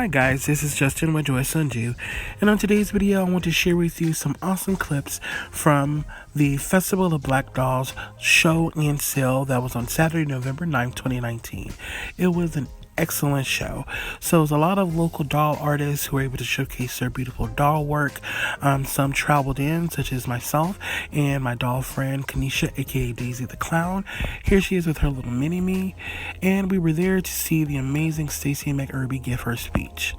Hi guys, this is Justin with Joy Sunju, and on today's video I want to share with you some awesome clips from the Festival of Black Dolls show and sale that was on Saturday, November 9th, 2019. It was an excellent show. So it was a lot of local doll artists who were able to showcase their beautiful doll work. Some traveled in, such as myself and my doll friend Kanisha, aka Daisy the Clown. Here she is with her little mini-me, and we were there to see the amazing Stacey McBride-Irby give her speech.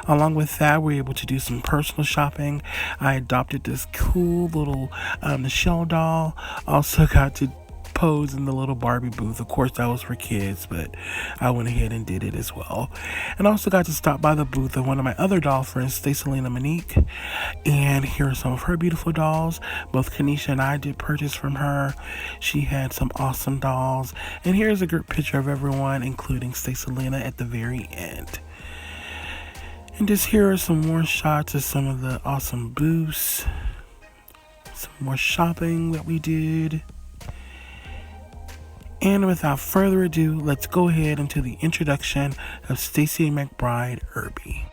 Along with that, we were able to do some personal shopping. I adopted this cool little Michelle doll. Also got to pose in the little Barbie booth. Of course, that was for kids, but I went ahead and did it as well. And also got to stop by the booth of one of my other doll friends, Stacey Monique, and here are some of her beautiful dolls. Both Kanisha and I did purchase from her. She had some awesome dolls, and here's a group picture of everyone, including Stacey at the very end. And just here are some more shots of some of the awesome booths, some more shopping that we did. And without further ado, let's go ahead into the introduction of Stacey McBride-Irby.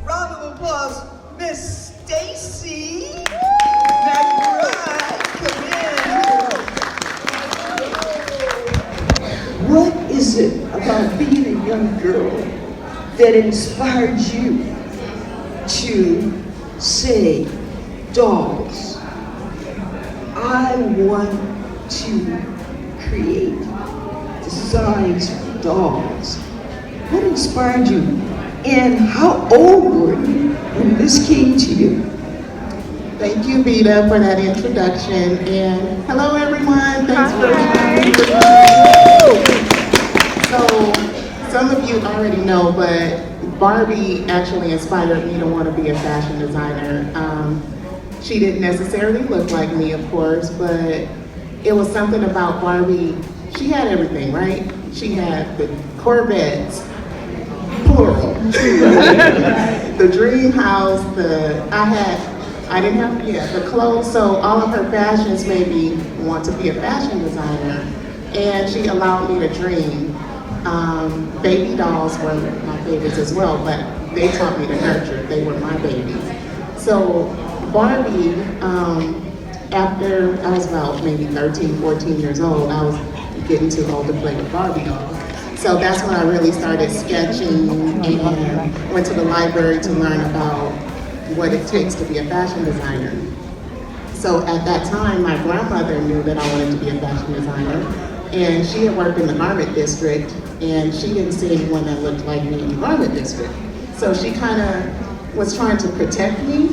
Round of applause, Miss Stacey McBride. Come in. What is it about being a young girl that inspired you to say, dolls, I want to create designs for dolls? What inspired you? And how old were you when this came to you? Thank you, Vita, for that introduction. And hello, everyone. Thanks for So, some of you already know, but Barbie actually inspired me to want to be a fashion designer. She didn't necessarily look like me, of course, but it was something about Barbie. She had everything, right? She had the Corvettes, plural, the dream house, the clothes, so all of her fashions made me want to be a fashion designer, and she allowed me to dream. Baby dolls were my favorites as well, but they taught me to nurture. They were my babies. So Barbie, after I was about maybe 13, 14 years old, I was getting too old to play with Barbie dolls. So that's when I really started sketching and went to the library to learn about what it takes to be a fashion designer. So at that time, my grandmother knew that I wanted to be a fashion designer, and she had worked in the garment district, and she didn't see anyone that looked like me in the garment district. So she kind of was trying to protect me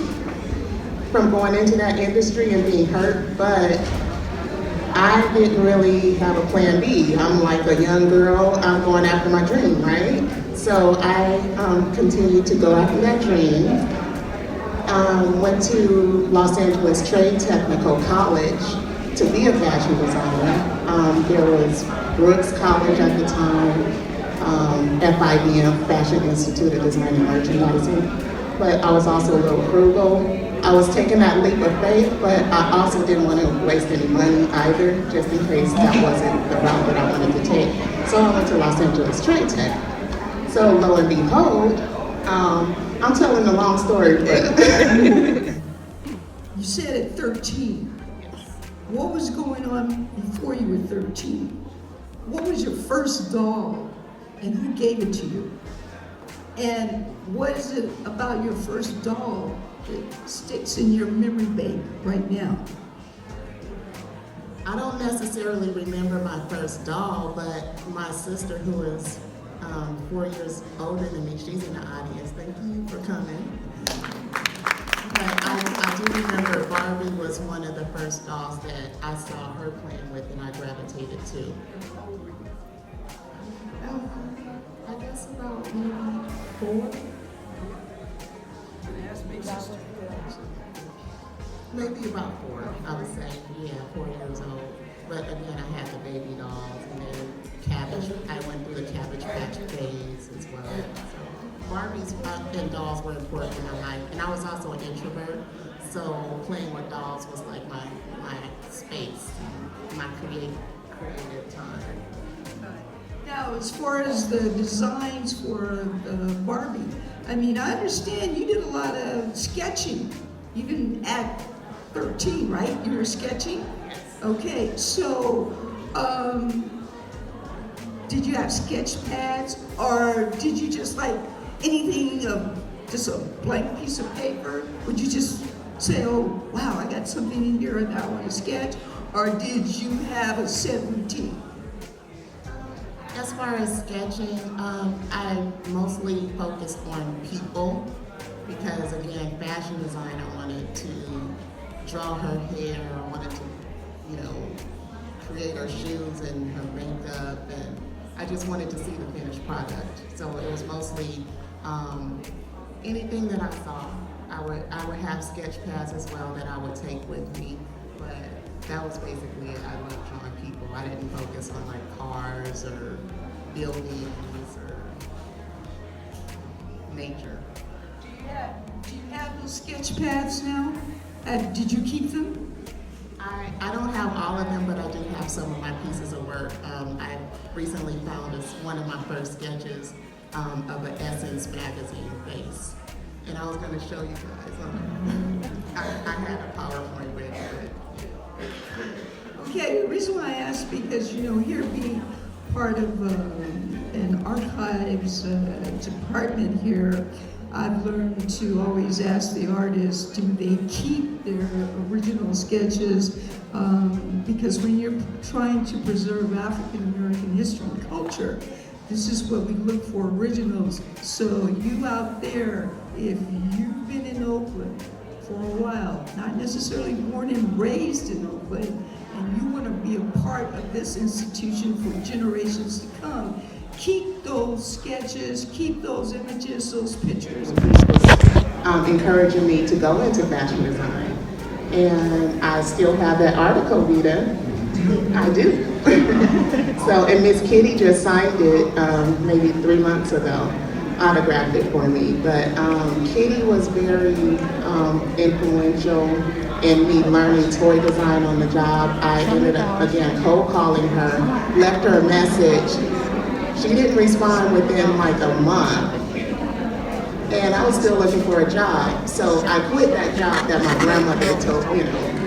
from going into that industry and being hurt, but I didn't really have a plan B. I'm like a young girl, I'm going after my dream, right? So I continued to go after that dream. Went to Los Angeles Trade Technical College to be a fashion designer. There was Brooks College at the time, FIDM, Fashion Institute of Design and Merchandising. But I was also a little frugal. I was taking that leap of faith, but I also didn't want to waste any money either, just in case that wasn't the route that I wanted to take. So I went to Los Angeles Trade Tech. So lo and behold, I'm telling the long story, but You said at 13. What was going on before you were 13? What was your first doll, and who gave it to you? And what is it about your first doll that sticks in your memory bank right now? I don't necessarily remember my first doll, but my sister, who is 4 years older than me, she's in the audience. Thank you for coming. But I do remember Barbie was one of the first dolls that I saw her playing with and I gravitated to. I guess about maybe 4. Maybe about 4, I would say. Yeah, 4 years old. But again, I had the baby dolls, and then Cabbage. I went through the Cabbage Patch phase as well. So Barbies and dolls were important in my life, and I was also an introvert. So playing with dolls was like my space, my creative time. Now, as far as the designs for Barbie, I mean, I understand you did a lot of sketching, even at 13, right? You were sketching? Okay, so did you have sketch pads, or did you just like anything, just a blank piece of paper? Would you just say, oh, wow, I got something in here and I want to sketch? Or did you have a set routine? As far as sketching, I mostly focused on people because, again, fashion design, I wanted to draw her hair, I wanted to, create her shoes and her makeup, and I just wanted to see the finished product. So it was mostly anything that I saw. I would have sketch pads as well that I would take with me, but that was basically it. I loved drawing people. I didn't focus on like cars or buildings or nature. Do you have those sketch pads now? Did you keep them? I don't have all of them, but I do have some of my pieces of work. I recently found one of my first sketches of an Essence magazine face. And I was going to show you guys. I had a PowerPoint with it. Okay, the reason why I asked, because here being part of an archives department here, I've learned to always ask the artists, do they keep their original sketches? Because when you're trying to preserve African American history and culture, this is what we look for, originals. So you out there, if you've been in Oakland for a while, not necessarily born and raised in Oakland, and you want to be a part of this institution for generations to come, keep those sketches, keep those images, those pictures. Encouraging me to go into fashion design. And I still have that article, Rita. I do. So, and Miss Kitty just signed it maybe 3 months ago, autographed it for me. But Kitty was very influential in me learning toy design on the job. I ended up, again, cold calling her, left her a message. She didn't respond within like a month. And I was still looking for a job. So I quit that job that my grandmother told,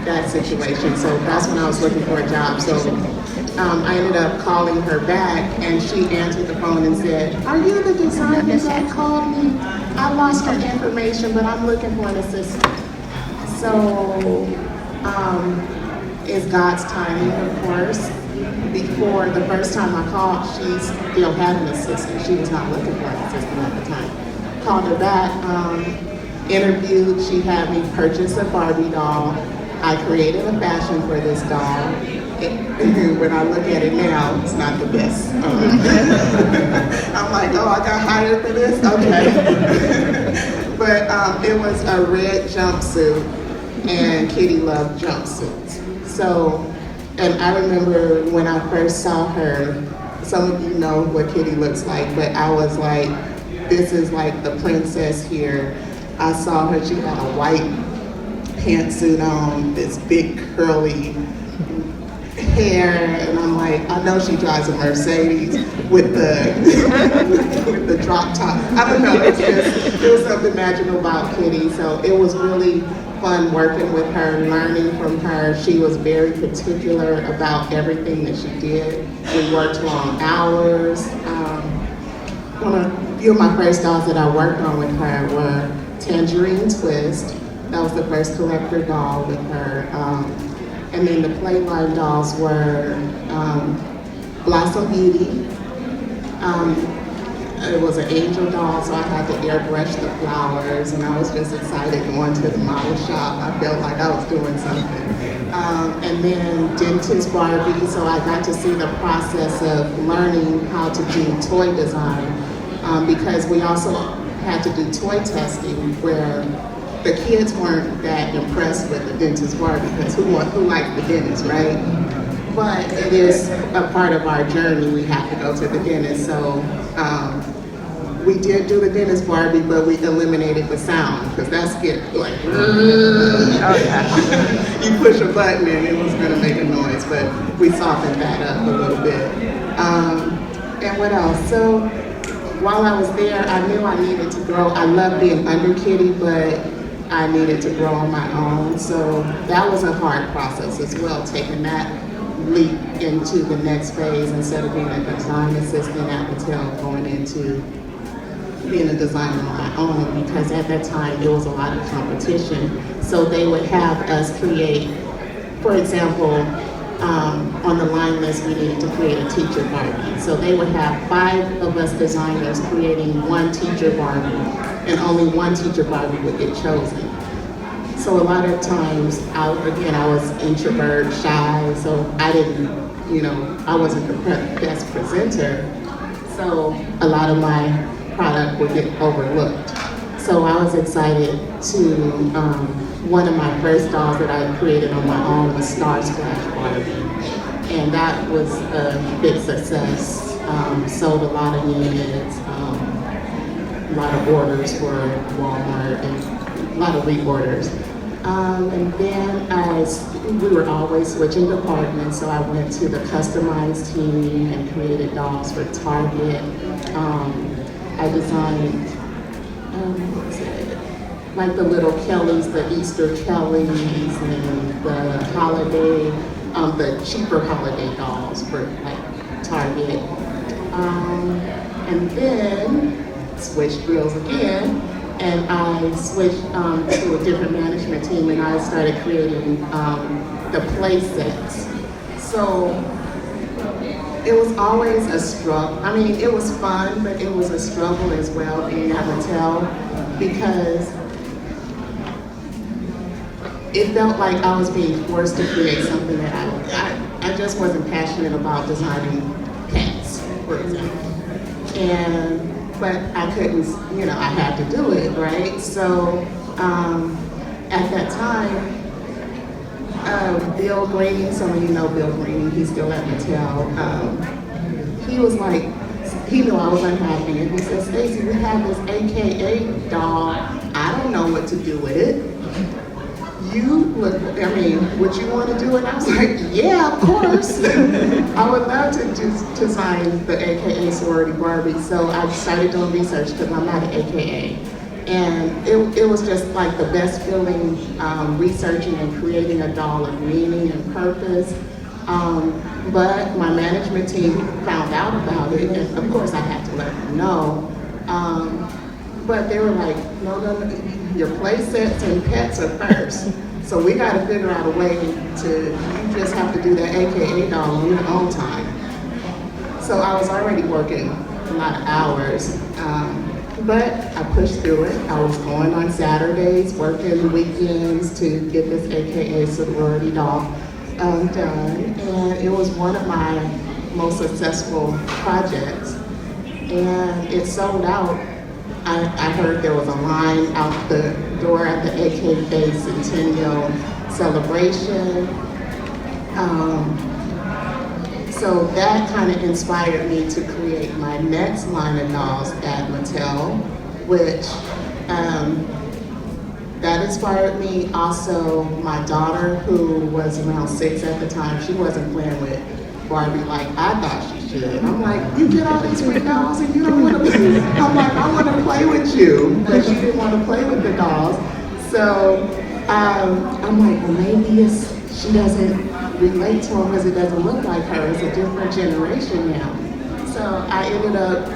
that situation. So that's when I was looking for a job. So I ended up calling her back, and she answered the phone and said, "Are you the designer that called me? I lost her information, but I'm looking for an assistant." So it's God's timing, of course. Before the first time I called, she still had an assistant. She was not looking for an assistant at the time. Called her back, interviewed. She had me purchase a Barbie doll. I created a fashion for this doll. When I look at it now, it's not the best. I'm like, oh, I got hired for this? Okay. But it was a red jumpsuit, and Kitty loved jumpsuits. So, and I remember when I first saw her, some of you know what Kitty looks like, but I was like, this is like the princess here. I saw her, she had a white pantsuit on, this big curly hair, and I'm like, I know she drives a Mercedes with the drop top. I don't know, it was something magical about Kitty. So it was really fun working with her, learning from her. She was very particular about everything that she did. We worked long hours. A few of my first dolls that I worked on with her were Tangerine Twist. That was the first collector doll with her. And then the Playline dolls were Blossom Beauty. It was an angel doll, so I had to airbrush the flowers, and I was just excited going to the model shop. I felt like I was doing something. And then Dentist Barbie, so I got to see the process of learning how to do toy design, because we also had to do toy testing where the kids weren't that impressed with the Dentist Barbie, because who likes the dentist, right? But it is a part of our journey. We have to go to the dentist. So we did do the dentist Barbie, but we eliminated the sound, because that's scary. Like, you push a button and it was going to make a noise, but we softened that up a little bit. And what else? So while I was there, I knew I needed to grow. I love being under Kitty, but I needed to grow on my own. So that was a hard process as well, taking that leap into the next phase instead of being a design assistant at Mattel, going into being a designer on my own, because at that time there was a lot of competition. So they would have us create, for example, on the line list, we needed to create a teacher Barbie. So they would have 5 of us designers creating one teacher Barbie, and only one teacher Barbie would get chosen. So a lot of times, I was introvert, shy, so I didn't, I wasn't the best presenter. So a lot of my product would get overlooked. So I was excited to, one of my first dolls that I created on my own was Star Splash Barbie. And that was a big success. Sold a lot of units, a lot of orders for Walmart, and a lot of reorders. And then we were always switching departments, so I went to the customized team and created dolls for Target. I designed, what was it? Like the little Kellys, the Easter Kellys, and the holiday, the cheaper holiday dolls for like Target. And then switched wheels again, and I switched to a different management team, and I started creating the play sets. So it was always a struggle. I mean, it was fun, but it was a struggle as well being at Mattel, because it felt like I was being forced to create something that I just wasn't passionate about designing pets, for example. But I couldn't, I had to do it, right? So at that time, Bill Green, some of you know Bill Green, he's still at Mattel. He was like, he knew I was unhappy, and he said, "Stacey, we have this AKA doll. I don't know what to do with it. Would you want to do it?" I was like, "Yeah, of course." I would love to design the AKA sorority Barbie. So I started doing research, because I'm not an AKA. And it was just like the best feeling, researching and creating a doll of meaning and purpose. But my management team found out about it, and of course I had to let them know. But they were like, no, your play sets and pets are first. So we got to figure out a way you just have to do that AKA doll on your own time. So I was already working a lot of hours. But I pushed through it. I was going on Saturdays, working weekends to get this AKA sorority doll done. And it was one of my most successful projects. And it sold out. I heard there was a line out the door at the AK Day Centennial celebration. So that kind of inspired me to create my next line of dolls at Mattel, which that inspired me. Also, my daughter, who was around 6 at the time, she wasn't playing with Barbie like I thought she should. And I'm like, you get all these free dolls and you don't want to play. I'm like, I want to play with you, but she didn't want to play with the dolls. So I'm like, well, maybe she doesn't relate to him because it doesn't look like her. It's a different generation now. So I ended up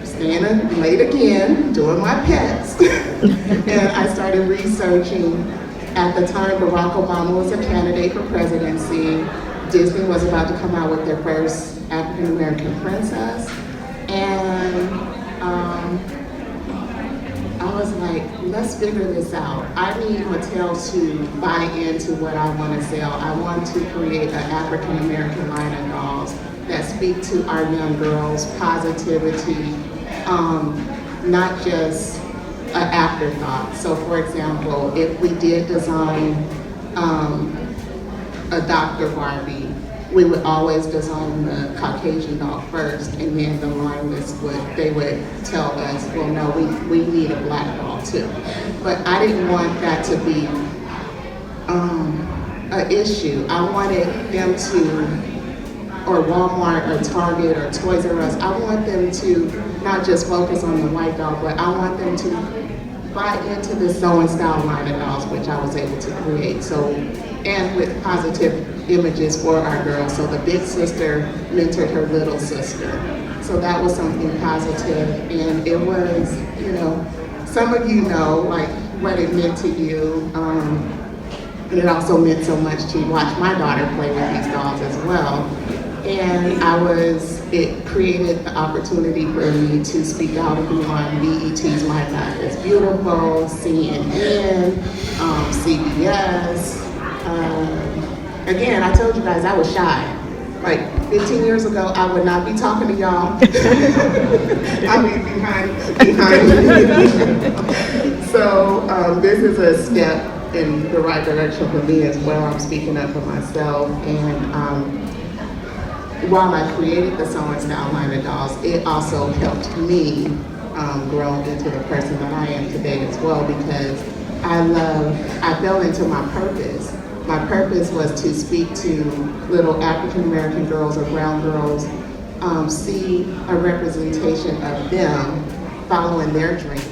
staying up late again, doing my pets. And I started researching. At the time, Barack Obama was a candidate for presidency. Disney was about to come out with their first African-American princess. And I was like, let's figure this out. I need Mattel to buy into what I want to sell. I want to create an African-American line of dolls that speak to our young girls, positivity, not just an afterthought. So for example, if we did design a Dr. Barbie, we would always design the Caucasian doll first, and then the line list would tell us, well, no, we need a black doll too. But I didn't want that to be an issue. I wanted them to or Walmart or Target or Toys R Us. I want them to not just focus on the white doll, but I want them to buy into this sewing style line of dolls, which I was able to create. So, and with positive images for our girls. So the big sister mentored her little sister. So that was something positive, and it was, you know, some of you know, like, what it meant to you. It also meant so much to watch my daughter play with these dolls as well. And it created the opportunity for me to speak out and be on BET's My God is Beautiful, CNN, CBS. Again, I told you guys I was shy. Like 15 years ago, I would not be talking to y'all. I'd be behind. So this is a step in the right direction for me as well. I'm speaking up for myself. And while I created the sewing style line of dolls, it also helped me grow into the person that I am today as well, because I fell into my purpose. My purpose was to speak to little African American girls or brown girls, see a representation of them following their dreams.